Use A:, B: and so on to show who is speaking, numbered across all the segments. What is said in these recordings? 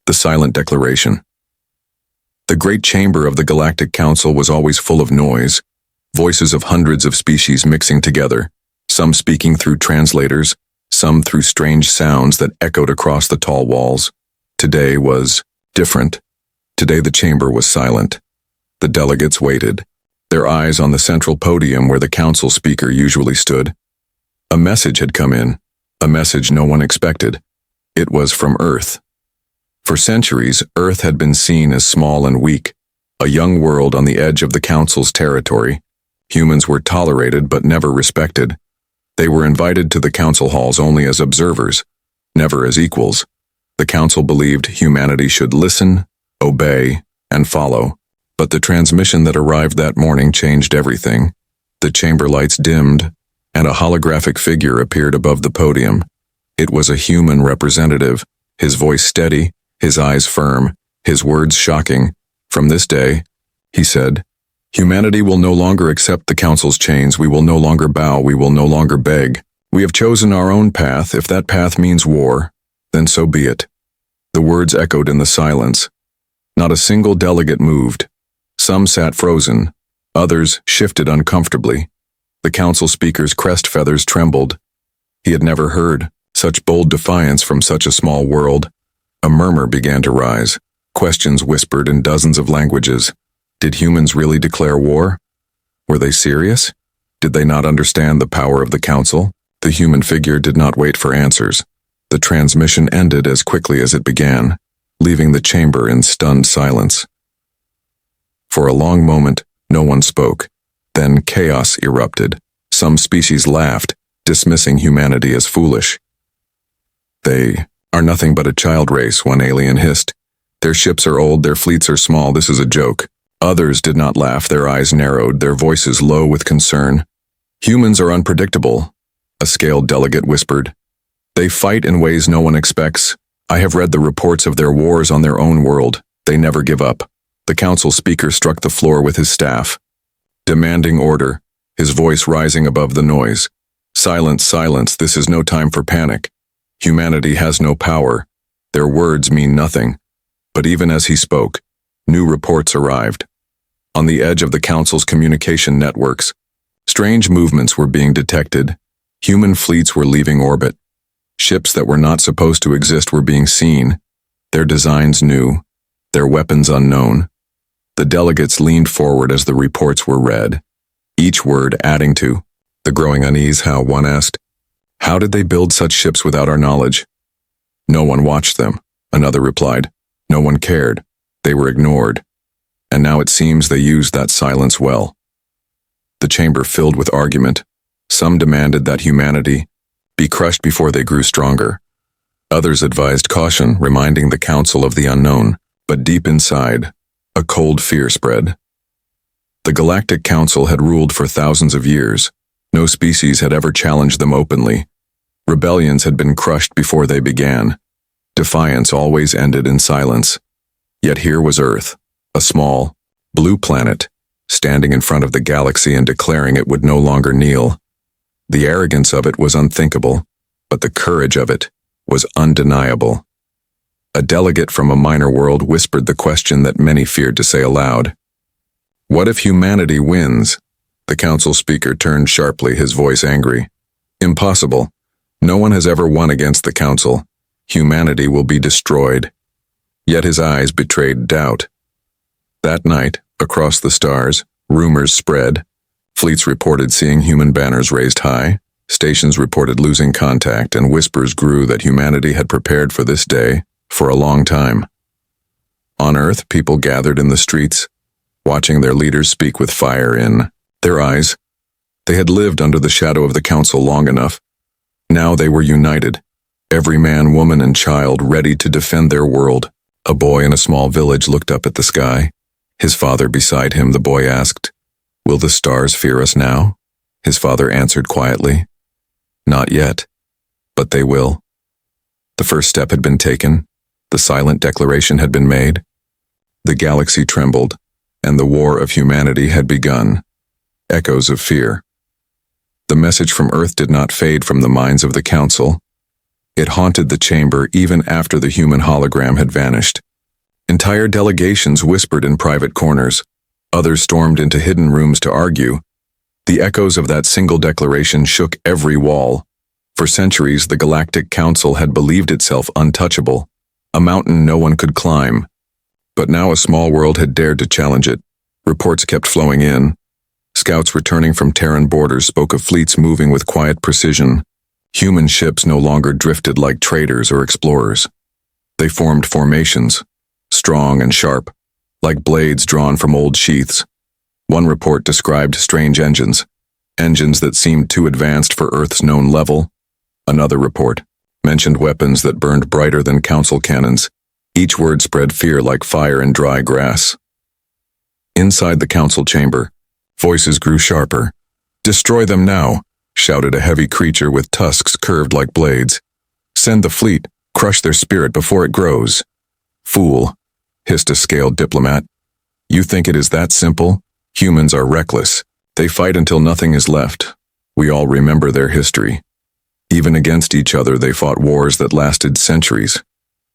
A: The silent declaration. The great chamber of the Galactic Council was always full of noise, voices of hundreds of species mixing together, some speaking through translators, some through strange sounds that echoed across the tall walls. Today was different. Today the chamber was silent. The delegates waited, their eyes on the central podium where the council speaker usually stood. A message had come in, a message no one expected. It was from Earth. For centuries, Earth had been seen as small and weak, a young world on the edge of the Council's territory. Humans were tolerated but never respected. They were invited to the council halls only as observers, never as equals. The council believed humanity should listen, obey, and follow. But the transmission that arrived that morning changed everything. The chamber lights dimmed, and a holographic figure appeared above the podium. It was a human representative, his voice steady, his eyes firm, his words shocking. From this day, he said, humanity will no longer accept the council's chains. We will no longer bow. We will no longer beg. We have chosen our own path. If that path means war, then so be it. The words echoed in the silence. Not a single delegate moved. Some sat frozen. Others shifted uncomfortably. The council speaker's crest feathers trembled. He had never heard such bold defiance from such a small world. A murmur began to rise. Questions whispered in dozens of languages. Did humans really declare war? Were they serious? Did they not understand the power of the council? The human figure did not wait for answers. The transmission ended as quickly as it began, leaving the chamber in stunned silence. For a long moment, no one spoke. Then chaos erupted. Some species laughed, dismissing humanity as foolish. They are nothing but a child race, one alien hissed. Their ships are old, their fleets are small, this is a joke. Others did not laugh, their eyes narrowed, their voices low with concern. Humans are unpredictable, a scaled delegate whispered. They fight in ways no one expects. I have read the reports of their wars on their own world. They never give up. The council speaker struck the floor with his staff, demanding order, his voice rising above the noise. Silence, silence, this is no time for panic. Humanity has no power. Their words mean nothing. But even as he spoke, new reports arrived. On the edge of the council's communication networks, strange movements were being detected. Human fleets were leaving orbit. Ships that were not supposed to exist were being seen, their designs new, their weapons unknown. The delegates leaned forward as the reports were read, each word adding to the growing unease. One asked, how did they build such ships without our knowledge? No one watched them, another replied. No one cared. They were ignored. And now it seems they used that silence well. The chamber filled with argument. Some demanded that humanity be crushed before they grew stronger. Others advised caution, reminding the council of the unknown. But deep inside, a cold fear spread. The Galactic Council had ruled for thousands of years. No species had ever challenged them openly. Rebellions had been crushed before they began. Defiance always ended in silence. Yet here was Earth, a small, blue planet, standing in front of the galaxy and declaring it would no longer kneel. The arrogance of it was unthinkable, but the courage of it was undeniable. A delegate from a minor world whispered the question that many feared to say aloud. What if humanity wins? The council speaker turned sharply, his voice angry. Impossible. No one has ever won against the council. Humanity will be destroyed. Yet his eyes betrayed doubt. That night, across the stars, rumors spread. Fleets reported seeing human banners raised high. Stations reported losing contact, and whispers grew that humanity had prepared for this day for a long time. On Earth, people gathered in the streets, watching their leaders speak with fire in their eyes. They had lived under the shadow of the council long enough. Now they were united, every man, woman, and child ready to defend their world. A boy in a small village looked up at the sky. His father beside him, the boy asked, "Will the stars fear us now?" His father answered quietly, "Not yet, but they will." The first step had been taken. The silent declaration had been made. The galaxy trembled, and the war of humanity had begun. Echoes of fear. The message from Earth did not fade from the minds of the council. It haunted the chamber even after the human hologram had vanished. Entire delegations whispered in private corners. Others stormed into hidden rooms to argue. The echoes of that single declaration shook every wall. For centuries, the Galactic Council had believed itself untouchable, a mountain no one could climb. But now a small world had dared to challenge it. Reports kept flowing in. Scouts returning from Terran borders spoke of fleets moving with quiet precision. Human ships no longer drifted like traders or explorers. They formed formations, strong and sharp, like blades drawn from old sheaths. One report described strange engines that seemed too advanced for Earth's known level. Another report mentioned weapons that burned brighter than council cannons. Each word spread fear like fire in dry grass. Inside the council chamber, voices grew sharper. "Destroy them now," shouted a heavy creature with tusks curved like blades. "Send the fleet, crush their spirit before it grows." "Fool," hissed a scaled diplomat. "You think it is that simple? Humans are reckless. They fight until nothing is left. We all remember their history. Even against each other, they fought wars that lasted centuries.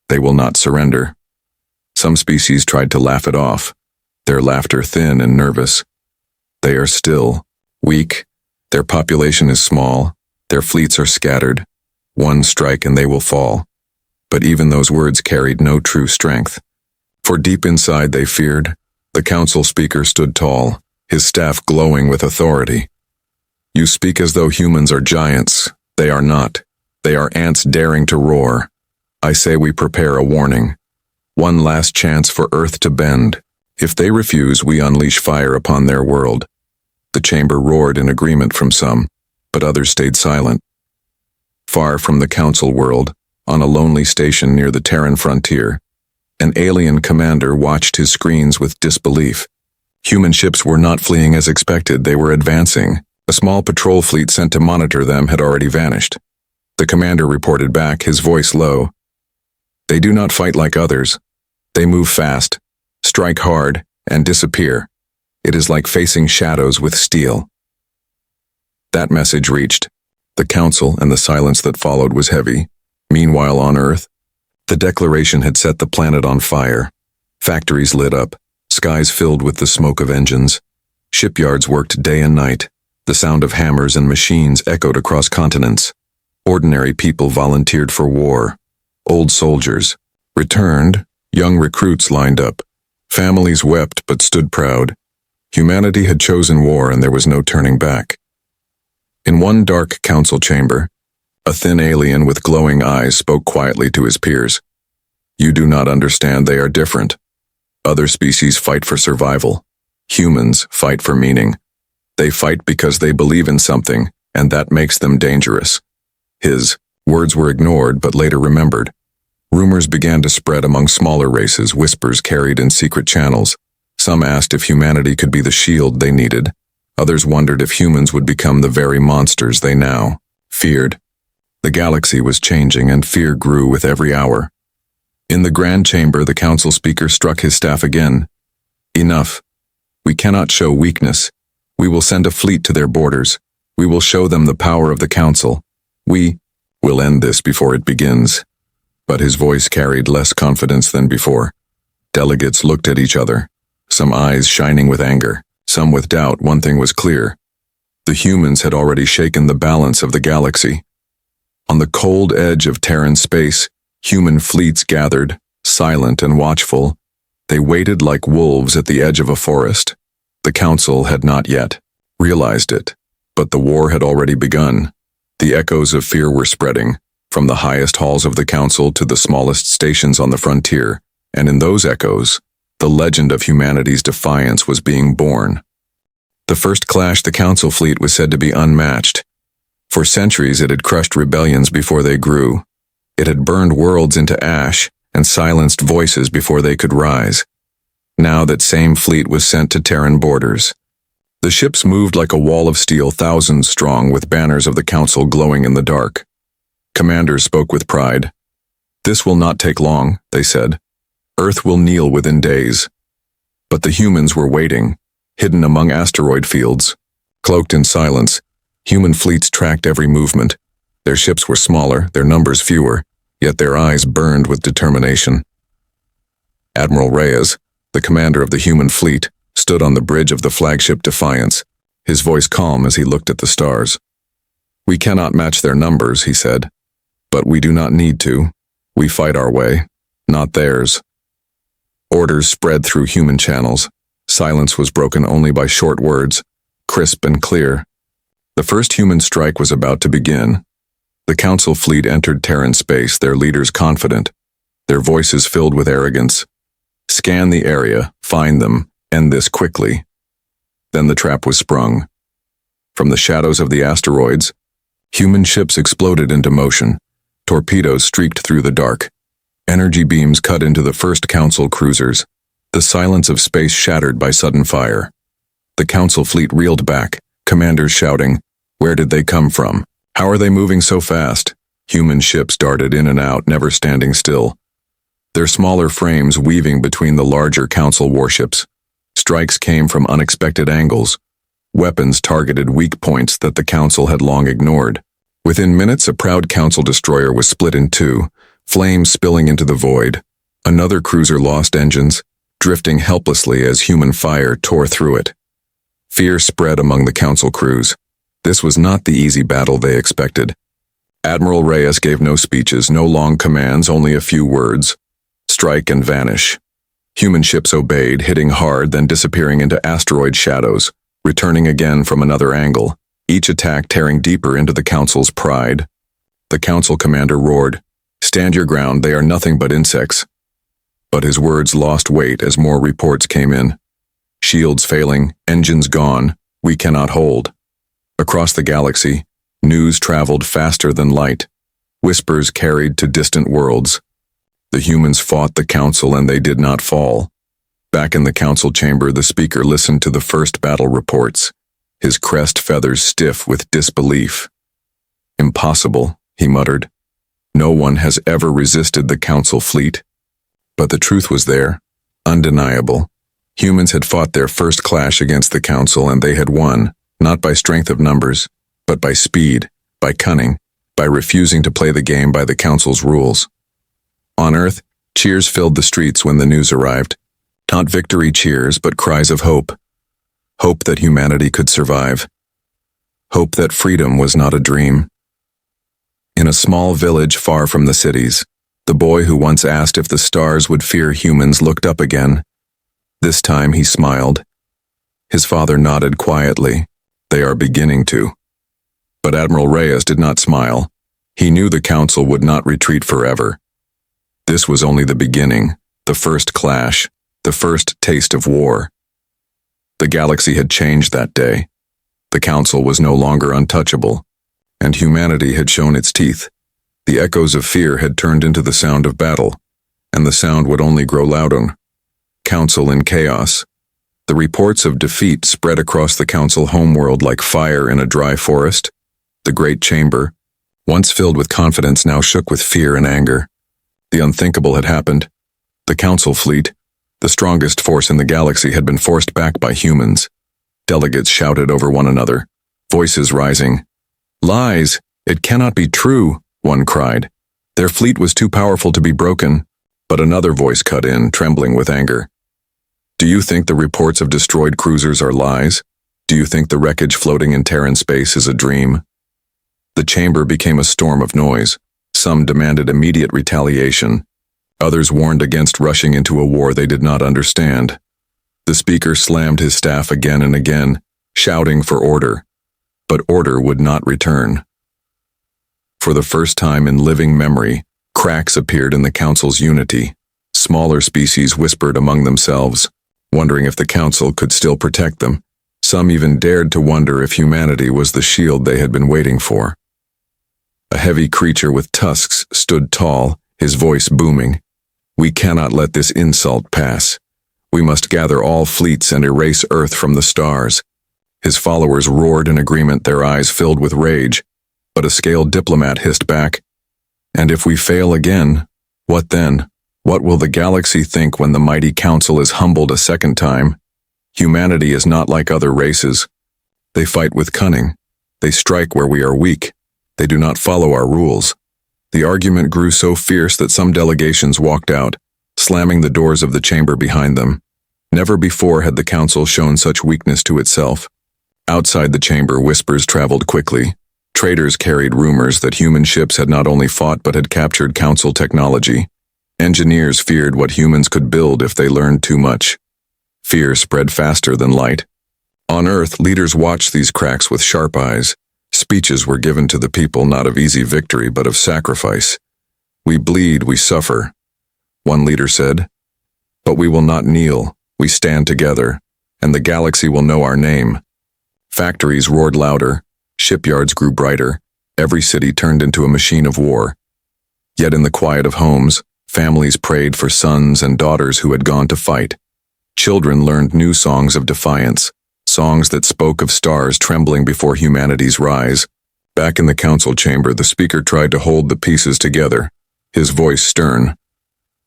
A: They will not surrender." Some species tried to laugh it off, their laughter thin and nervous. They are still, weak. Their population is small. Their fleets are scattered. One strike and they will fall. But even those words carried no true strength. For deep inside they feared. The council speaker stood tall, his staff glowing with authority. "You speak as though humans are giants. They are not. They are ants daring to roar. I say we prepare a warning. One last chance for Earth to bend. If they refuse, we unleash fire upon their world." The chamber roared in agreement from some, but others stayed silent. Far from the council world, on a lonely station near the Terran frontier, an alien commander watched his screens with disbelief. Human ships were not fleeing as expected, they were advancing. A small patrol fleet sent to monitor them had already vanished. The commander reported back, his voice low. "They do not fight like others. They move fast, strike hard, and disappear. It is like facing shadows with steel." That message reached the council, and the silence that followed was heavy. Meanwhile, on Earth, the declaration had set the planet on fire. Factories lit up, skies filled with the smoke of engines. Shipyards worked day and night. The sound of hammers and machines echoed across continents. Ordinary people volunteered for war. Old soldiers returned, young recruits lined up. Families wept but stood proud. Humanity had chosen war and there was no turning back. In one dark council chamber, a thin alien with glowing eyes spoke quietly to his peers. "You do not understand, they are different. Other species fight for survival. Humans fight for meaning. They fight because they believe in something, and that makes them dangerous." His words were ignored but later remembered. Rumors began to spread among smaller races, whispers carried in secret channels. Some asked if humanity could be the shield they needed. Others wondered if humans would become the very monsters they now feared. The galaxy was changing and fear grew with every hour. In the grand chamber, the council speaker struck his staff again. "Enough. We cannot show weakness. We will send a fleet to their borders. We will show them the power of the council. We will end this before it begins." But his voice carried less confidence than before. Delegates looked at each other, some eyes shining with anger, some with doubt. One thing was clear. The humans had already shaken the balance of the galaxy. On the cold edge of Terran space, human fleets gathered, silent and watchful. They waited like wolves at the edge of a forest. The council had not yet realized it, but the war had already begun. The echoes of fear were spreading, from the highest halls of the council to the smallest stations on the frontier, and in those echoes, the legend of humanity's defiance was being born. The first clash, the council fleet was said to be unmatched. For centuries it had crushed rebellions before they grew. It had burned worlds into ash and silenced voices before they could rise. Now that same fleet was sent to Terran borders. The ships moved like a wall of steel, thousands strong, with banners of the council glowing in the dark. Commanders spoke with pride. "This will not take long," they said. "Earth will kneel within days." But the humans were waiting, hidden among asteroid fields. Cloaked in silence, human fleets tracked every movement. Their ships were smaller, their numbers fewer, yet their eyes burned with determination. Admiral Reyes, the commander of the human fleet, stood on the bridge of the flagship Defiance, his voice calm as he looked at the stars. "We cannot match their numbers," he said. "But we do not need to. We fight our way, not theirs." Orders spread through human channels. Silence was broken only by short words, crisp and clear. The first human strike was about to begin. The Council fleet entered Terran space, their leaders confident, their voices filled with arrogance. "Scan the area, find them, end this quickly." Then the trap was sprung. From the shadows of the asteroids, human ships exploded into motion. Torpedoes streaked through the dark. Energy beams cut into the first Council cruisers. The silence of space shattered by sudden fire. The Council fleet reeled back, commanders shouting, "Where did they come from? How are they moving so fast?" Human ships darted in and out, never standing still, their smaller frames weaving between the larger Council warships. Strikes came from unexpected angles. Weapons targeted weak points that the Council had long ignored. Within minutes, a proud Council destroyer was split in two, flames spilling into the void. Another cruiser lost engines, drifting helplessly as human fire tore through it. Fear spread among the Council crews. This was not the easy battle they expected. Admiral Reyes gave no speeches, no long commands, only a few words. Strike and vanish. Human ships obeyed, hitting hard, then disappearing into asteroid shadows, returning again from another angle, each attack tearing deeper into the Council's pride. The Council commander roared, "Stand your ground, they are nothing but insects." But his words lost weight as more reports came in. Shields failing, engines gone, we cannot hold. Across the galaxy, news traveled faster than light. Whispers carried to distant worlds. The humans fought the Council and they did not fall. Back in the Council chamber, the speaker listened to the first battle reports, his crest feathers stiff with disbelief. "Impossible," he muttered. "No one has ever resisted the Council fleet." But the truth was there, undeniable. Humans had fought their first clash against the Council and they had won, not by strength of numbers, but by speed, by cunning, by refusing to play the game by the Council's rules. On Earth, cheers filled the streets when the news arrived. Not victory cheers, but cries of hope. Hope that humanity could survive. Hope that freedom was not a dream. In a small village far from the cities, the boy who once asked if the stars would fear humans looked up again. This time he smiled. His father nodded quietly. "They are beginning to." But Admiral Reyes did not smile. He knew the Council would not retreat forever. This was only the beginning, the first clash, the first taste of war. The galaxy had changed that day. The Council was no longer untouchable, and humanity had shown its teeth. The echoes of fear had turned into the sound of battle, and the sound would only grow louder. Council in chaos. The reports of defeat spread across the Council homeworld like fire in a dry forest. The great chamber, once filled with confidence, now shook with fear and anger. The unthinkable had happened. The Council fleet, the strongest force in the galaxy, had been forced back by humans. Delegates shouted over one another, voices rising. "Lies! It cannot be true," one cried. "Their fleet was too powerful to be broken." But another voice cut in, trembling with anger. "Do you think the reports of destroyed cruisers are lies? Do you think the wreckage floating in Terran space is a dream?" The chamber became a storm of noise. Some demanded immediate retaliation. Others warned against rushing into a war they did not understand. The speaker slammed his staff again and again, shouting for order. But order would not return. For the first time in living memory, cracks appeared in the Council's unity. Smaller species whispered among themselves, wondering if the Council could still protect them. Some even dared to wonder if humanity was the shield they had been waiting for. A heavy creature with tusks stood tall, his voice booming. "We cannot let this insult pass. We must gather all fleets and erase Earth from the stars." His followers roared in agreement, their eyes filled with rage. But a scaled diplomat hissed back, "And if we fail again, what then? What will the galaxy think when the mighty Council is humbled a second time? Humanity is not like other races. They fight with cunning. They strike where we are weak. They do not follow our rules. The argument grew so fierce that some delegations walked out, slamming the doors of the chamber behind them. Never before had the council shown such weakness to itself. Outside the chamber, whispers traveled quickly. Traders carried rumors that human ships had not only fought but had captured council technology. Engineers feared what humans could build if they learned too much. Fear spread faster than light. On Earth, leaders watched these cracks with sharp eyes. Speeches were given to the people not of easy victory but of sacrifice. "We bleed, we suffer," one leader said. "But we will not kneel, we stand together, and the galaxy will know our name." Factories roared louder, shipyards grew brighter, every city turned into a machine of war. Yet in the quiet of homes, families prayed for sons and daughters who had gone to fight. Children learned new songs of defiance, songs that spoke of stars trembling before humanity's rise. Back in the council chamber, the speaker tried to hold the pieces together, his voice stern.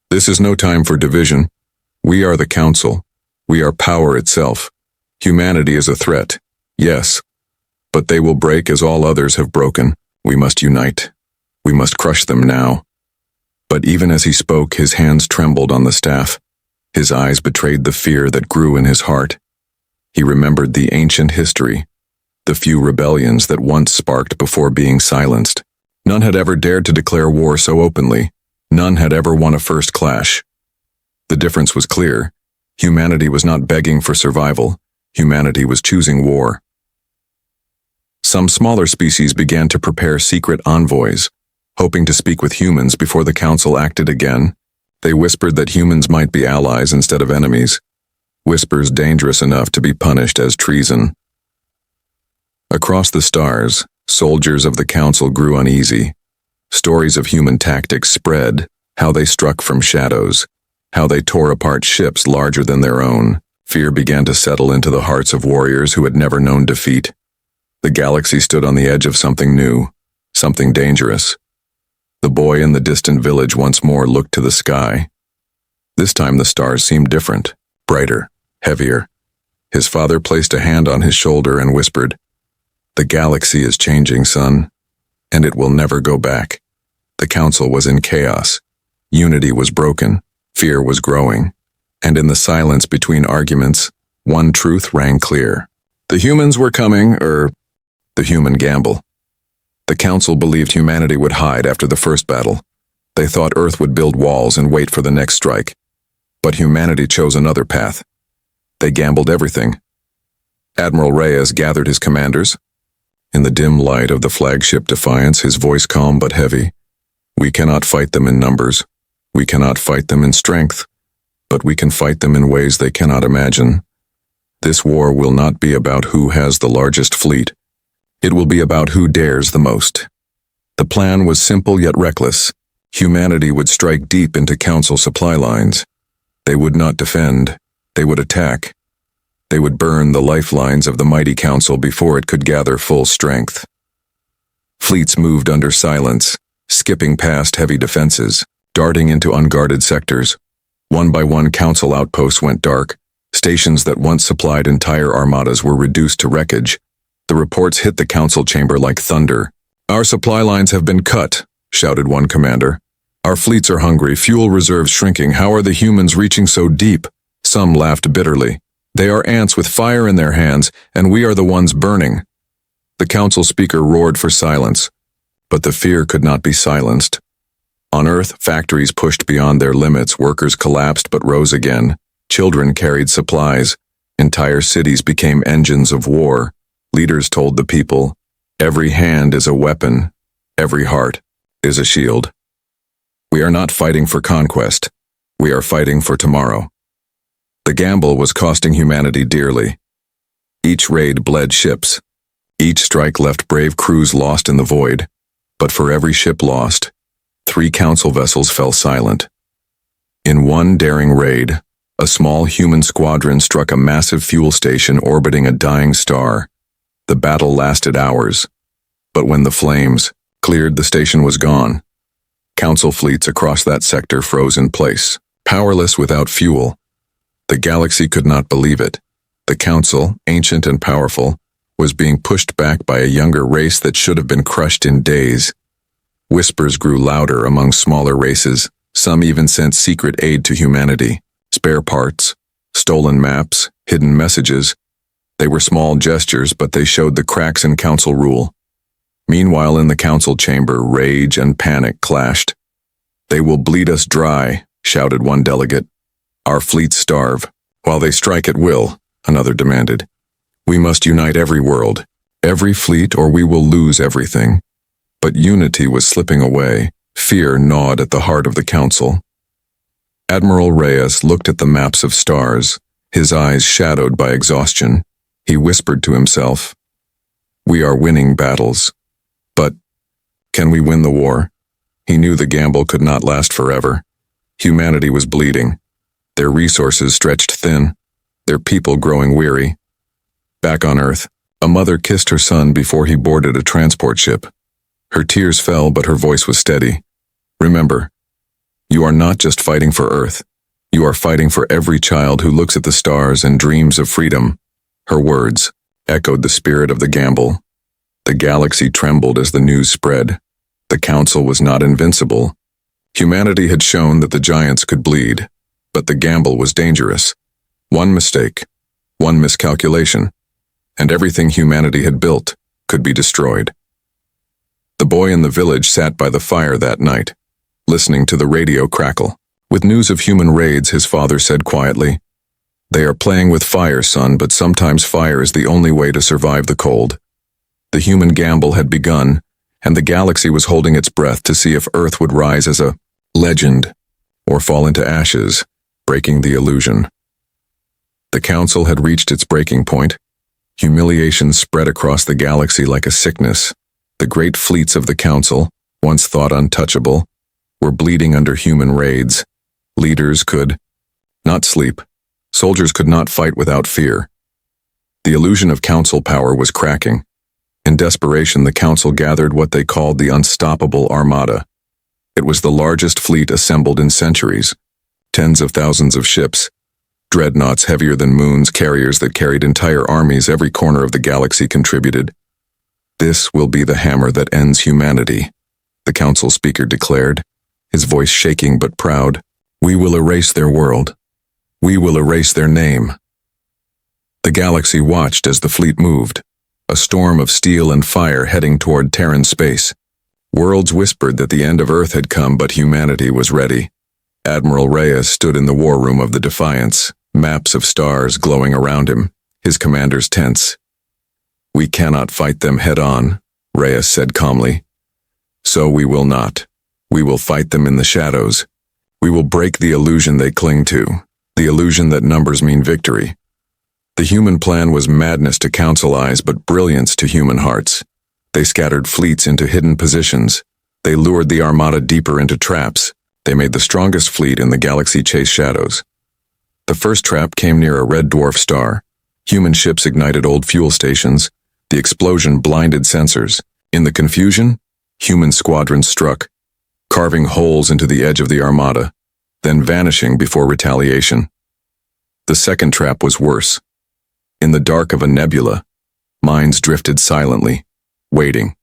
A: "This is no time for division. We are the council. We are power itself. Humanity is a threat, yes, but they will break as all others have broken. We must unite. We must crush them now." But even as he spoke, his hands trembled on the staff. His eyes betrayed the fear that grew in his heart. He remembered the ancient history, the few rebellions that once sparked before being silenced. None had ever dared to declare war so openly. None had ever won a first clash. The difference was clear. Humanity was not begging for survival. Humanity was choosing war. Some smaller species began to prepare secret envoys, hoping to speak with humans before the council acted again. They whispered that humans might be allies instead of enemies. Whispers dangerous enough to be punished as treason. Across the stars, soldiers of the council grew uneasy. Stories of human tactics spread, how they struck from shadows, how they tore apart ships larger than their own. Fear began to settle into the hearts of warriors who had never known defeat. The galaxy stood on the edge of something new, something dangerous. The boy in the distant village once more looked to the sky. This time the stars seemed different, brighter, heavier. His father placed a hand on his shoulder and whispered, "The galaxy is changing, son, and it will never go back." The council was in chaos. Unity was broken, fear was growing, and in the silence between arguments, one truth rang clear. The humans were coming, the human gamble. The council believed humanity would hide after the first battle. They thought Earth would build walls and wait for the next strike. But humanity chose another path. They gambled everything. Admiral Reyes gathered his commanders. In the dim light of the flagship Defiance, his voice calm but heavy. "We cannot fight them in numbers. We cannot fight them in strength. But we can fight them in ways they cannot imagine. This war will not be about who has the largest fleet. It will be about who dares the most." The plan was simple yet reckless. Humanity would strike deep into council supply lines. They would not defend. They would attack. They would burn the lifelines of the mighty council before it could gather full strength. Fleets moved under silence, skipping past heavy defenses, darting into unguarded sectors. One by one, council outposts went dark. Stations that once supplied entire armadas were reduced to wreckage. The reports hit the council chamber like thunder. "Our supply lines have been cut," shouted one commander. "Our fleets are hungry, fuel reserves shrinking. How are the humans reaching so deep?" Some laughed bitterly. "They are ants with fire in their hands, and we are the ones burning." The council speaker roared for silence, but the fear could not be silenced. On Earth, factories pushed beyond their limits, workers collapsed but rose again. Children carried supplies. Entire cities became engines of war. Leaders told the people, "Every hand is a weapon. Every heart is a shield." We are not fighting for conquest. We are fighting for tomorrow. The gamble was costing humanity dearly. Each raid bled ships. Each strike left brave crews lost in the void. But for every ship lost, 3 council vessels fell silent. In one daring raid, a small human squadron struck a massive fuel station orbiting a dying star. The battle lasted hours, but when the flames cleared, the station was gone. Council fleets across that sector froze in place, powerless without fuel. The galaxy could not believe it. The council, ancient and powerful, was being pushed back by a younger race that should have been crushed in days. Whispers grew louder among smaller races. Some even sent secret aid to humanity. Spare parts, stolen maps, hidden messages. They were small gestures, but they showed the cracks in council rule. Meanwhile, in the council chamber, rage and panic clashed. "They will bleed us dry," shouted one delegate. "Our fleets starve, while they strike at will," another demanded. "We must unite every world, every fleet, or we will lose everything." But unity was slipping away. Fear gnawed at the heart of the council. Admiral Reyes looked at the maps of stars, his eyes shadowed by exhaustion. He whispered to himself, "We are winning battles. But can we win the war?" He knew the gamble could not last forever. Humanity was bleeding, their resources stretched thin, their people growing weary. Back on Earth, a mother kissed her son before he boarded a transport ship. Her tears fell, but her voice was steady. "Remember, you are not just fighting for Earth. You are fighting for every child who looks at the stars and dreams of freedom." Her words echoed the spirit of the gamble. The galaxy trembled as the news spread. The council was not invincible. Humanity had shown that the giants could bleed, but the gamble was dangerous. One mistake, one miscalculation, and everything humanity had built could be destroyed. The boy in the village sat by the fire that night, listening to the radio crackle. With news of human raids, his father said quietly, "They are playing with fire, son, but sometimes fire is the only way to survive the cold." The human gamble had begun, and the galaxy was holding its breath to see if Earth would rise as a legend or fall into ashes, breaking the illusion. The council had reached its breaking point. Humiliation spread across the galaxy like a sickness. The great fleets of the council, once thought untouchable, were bleeding under human raids. Leaders could not sleep. Soldiers could not fight without fear. The illusion of council power was cracking. In desperation, the council gathered what they called the Unstoppable Armada. It was the largest fleet assembled in centuries. Tens of thousands of ships, dreadnoughts heavier than moons, carriers that carried entire armies. Every corner of the galaxy contributed. "This will be the hammer that ends humanity," the council speaker declared, his voice shaking but proud. "We will erase their world. We will erase their name." The galaxy watched as the fleet moved, a storm of steel and fire heading toward Terran space. Worlds whispered that the end of Earth had come, but humanity was ready. Admiral Reyes stood in the war room of the Defiance, maps of stars glowing around him, his commanders tense. "We cannot fight them head-on," Reyes said calmly. "So we will not. We will fight them in the shadows. We will break the illusion they cling to, the illusion that numbers mean victory." The human plan was madness to council eyes, but brilliance to human hearts. They scattered fleets into hidden positions. They lured the Armada deeper into traps. They made the strongest fleet in the galaxy chase shadows. The first trap came near a red dwarf star. Human ships ignited old fuel stations. The explosion blinded sensors. In the confusion, human squadrons struck, carving holes into the edge of the Armada, then vanishing before retaliation. The second trap was worse. In the dark of a nebula, minds drifted silently, waiting.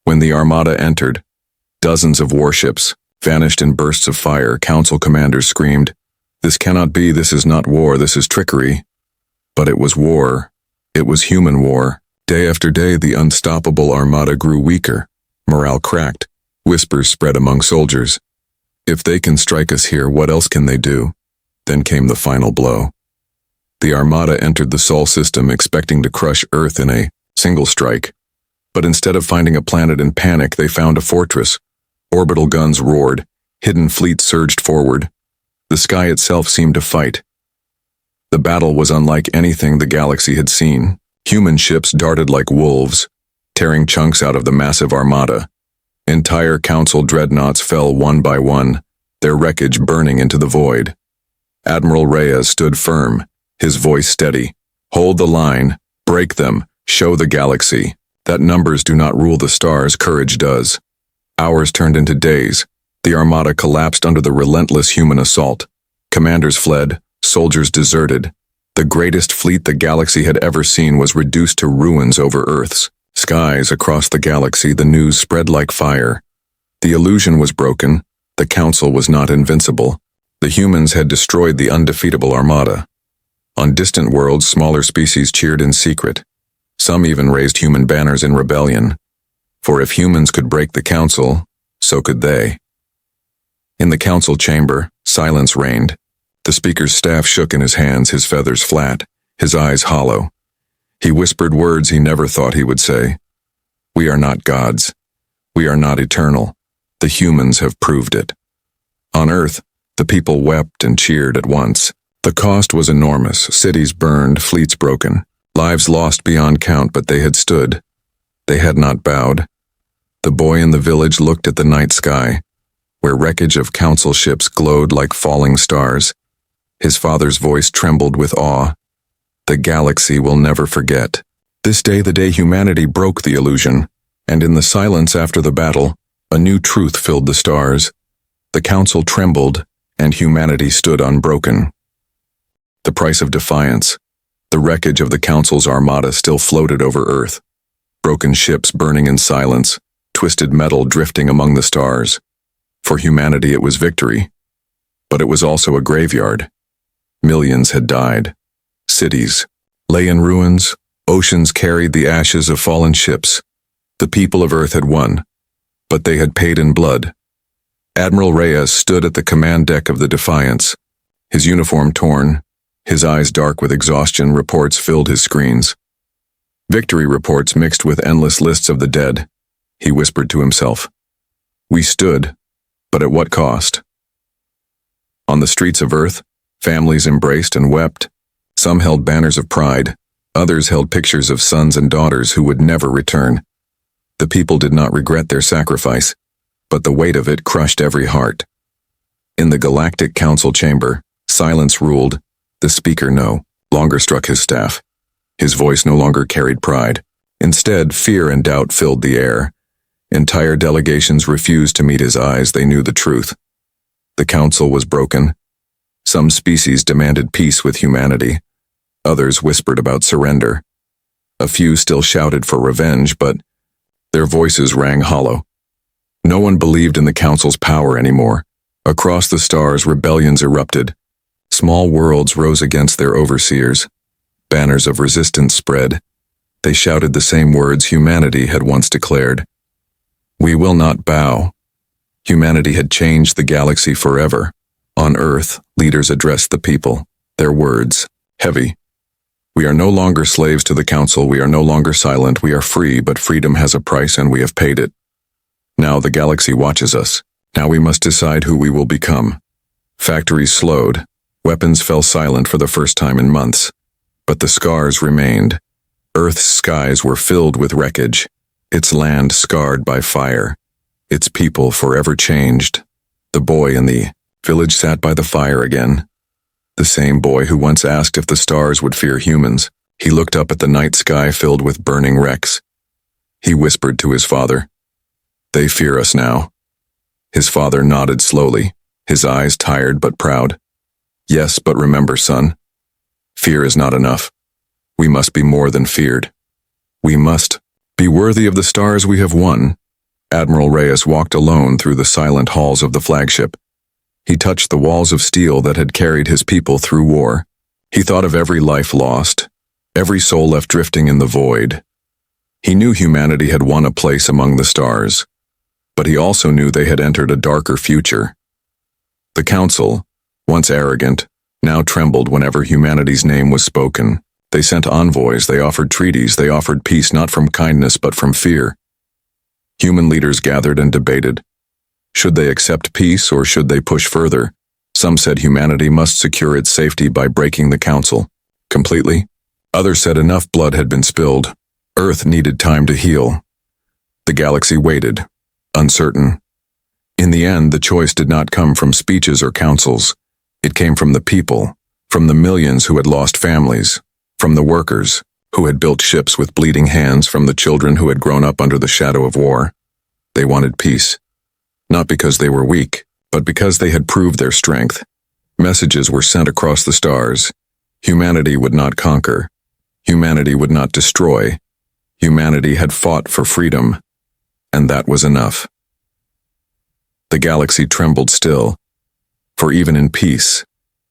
A: When the Armada entered, dozens of warships vanished in bursts of fire. Council commanders screamed, "This cannot be, this is not war, this is trickery." But it was war. It was human war. Day after day, the Unstoppable Armada grew weaker. Morale cracked. Whispers spread among soldiers. "If they can strike us here, what else can they do?" Then came the final blow. The Armada entered the Sol system expecting to crush Earth in a single strike. But instead of finding a planet in panic, they found a fortress. Orbital guns roared. Hidden fleets surged forward. The sky itself seemed to fight. The battle was unlike anything the galaxy had seen. Human ships darted like wolves, tearing chunks out of the massive Armada. Entire council dreadnoughts fell one by one, their wreckage burning into the void. Admiral Reyes stood firm, his voice steady. "Hold the line, break them, show the galaxy that numbers do not rule the stars, courage does." Hours turned into days. The Armada collapsed under the relentless human assault. Commanders fled, soldiers deserted. The greatest fleet the galaxy had ever seen was reduced to ruins over Earth's skies. Across the galaxy, the news spread like fire. The illusion was broken. The Council was not invincible. The humans had destroyed the undefeatable armada. On distant worlds, smaller species cheered in secret. Some even raised human banners in rebellion. For if humans could break the Council, so could they. In the Council chamber, silence reigned. The speaker's staff shook in his hands, his feathers flat, his eyes hollow. He whispered words he never thought he would say. "We are not gods. We are not eternal. The humans have proved it." On Earth, the people wept and cheered at once. The cost was enormous, cities burned, fleets broken, lives lost beyond count, but they had stood. They had not bowed. The boy in the village looked at the night sky, where wreckage of Council ships glowed like falling stars. His father's voice trembled with awe. The galaxy will never forget. This day, the day humanity broke the illusion, and in the silence after the battle, a new truth filled the stars. The Council trembled, and humanity stood unbroken. The price of defiance. The wreckage of the Council's armada still floated over Earth. Broken ships burning in silence, twisted metal drifting among the stars. For humanity it was victory, but it was also a graveyard. Millions had died. Cities lay in ruins. Oceans carried the ashes of fallen ships. The people of Earth had won, but they had paid in blood. Admiral Reyes stood at the command deck of the Defiance, his uniform torn, his eyes dark with exhaustion. Reports filled his screens. Victory reports mixed with endless lists of the dead. He whispered to himself. We stood, but at what cost? On the streets of Earth, families embraced and wept. Some held banners of pride. Others held pictures of sons and daughters who would never return. The people did not regret their sacrifice, but the weight of it crushed every heart. In the Galactic Council chamber, silence ruled. The speaker no longer struck his staff. His voice no longer carried pride. Instead, fear and doubt filled the air. Entire delegations refused to meet his eyes. They knew the truth. The Council was broken. Some species demanded peace with humanity. Others whispered about surrender. A few still shouted for revenge, but their voices rang hollow. No one believed in the Council's power anymore. Across the stars, rebellions erupted. Small worlds rose against their overseers. Banners of resistance spread. They shouted the same words humanity had once declared. We will not bow. Humanity had changed the galaxy forever. On Earth, leaders addressed the people. Their words, heavy. We are no longer slaves to the Council. We are no longer silent. We are free, but freedom has a price and we have paid it. Now the galaxy watches us. Now we must decide who we will become. Factories slowed. Weapons fell silent for the first time in months. But the scars remained. Earth's skies were filled with wreckage. Its land scarred by fire. Its people forever changed. The boy in the village sat by the fire again. The same boy who once asked if the stars would fear humans. He looked up at the night sky filled with burning wrecks. He whispered to his father, They fear us now. His father nodded slowly, his eyes tired but proud. Yes, but remember, son, fear is not enough. We must be more than feared. We must be worthy of the stars we have won. Admiral Reyes walked alone through the silent halls of the flagship. He touched the walls of steel that had carried his people through war. He thought of every life lost, every soul left drifting in the void. He knew humanity had won a place among the stars, but he also knew they had entered a darker future. The Council, once arrogant, now trembled whenever humanity's name was spoken. They sent envoys, they offered treaties, they offered peace not from kindness but from fear. Human leaders gathered and debated. Should they accept peace or should they push further? Some said humanity must secure its safety by breaking the Council completely. Others said enough blood had been spilled. Earth needed time to heal. The galaxy waited, uncertain. In the end, the choice did not come from speeches or councils. It came from the people, from the millions who had lost families, from the workers who had built ships with bleeding hands, from the children who had grown up under the shadow of war. They wanted peace. Not because they were weak, but because they had proved their strength. Messages were sent across the stars. Humanity would not conquer. Humanity would not destroy. Humanity had fought for freedom, and that was enough. The galaxy trembled still, for even in peace,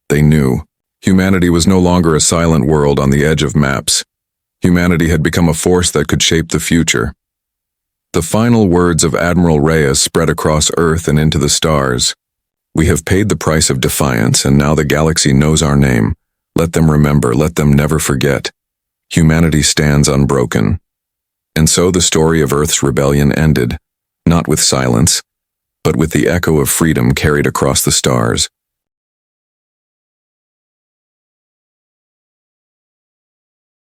A: they knew humanity was no longer a silent world on the edge of maps. Humanity had become a force that could shape the future. The final words of Admiral Reyes spread across Earth and into the stars. We have paid the price of defiance, and now the galaxy knows our name. Let them remember, let them never forget. Humanity stands unbroken. And so the story of Earth's rebellion ended, not with silence, but with the echo of freedom carried across the stars.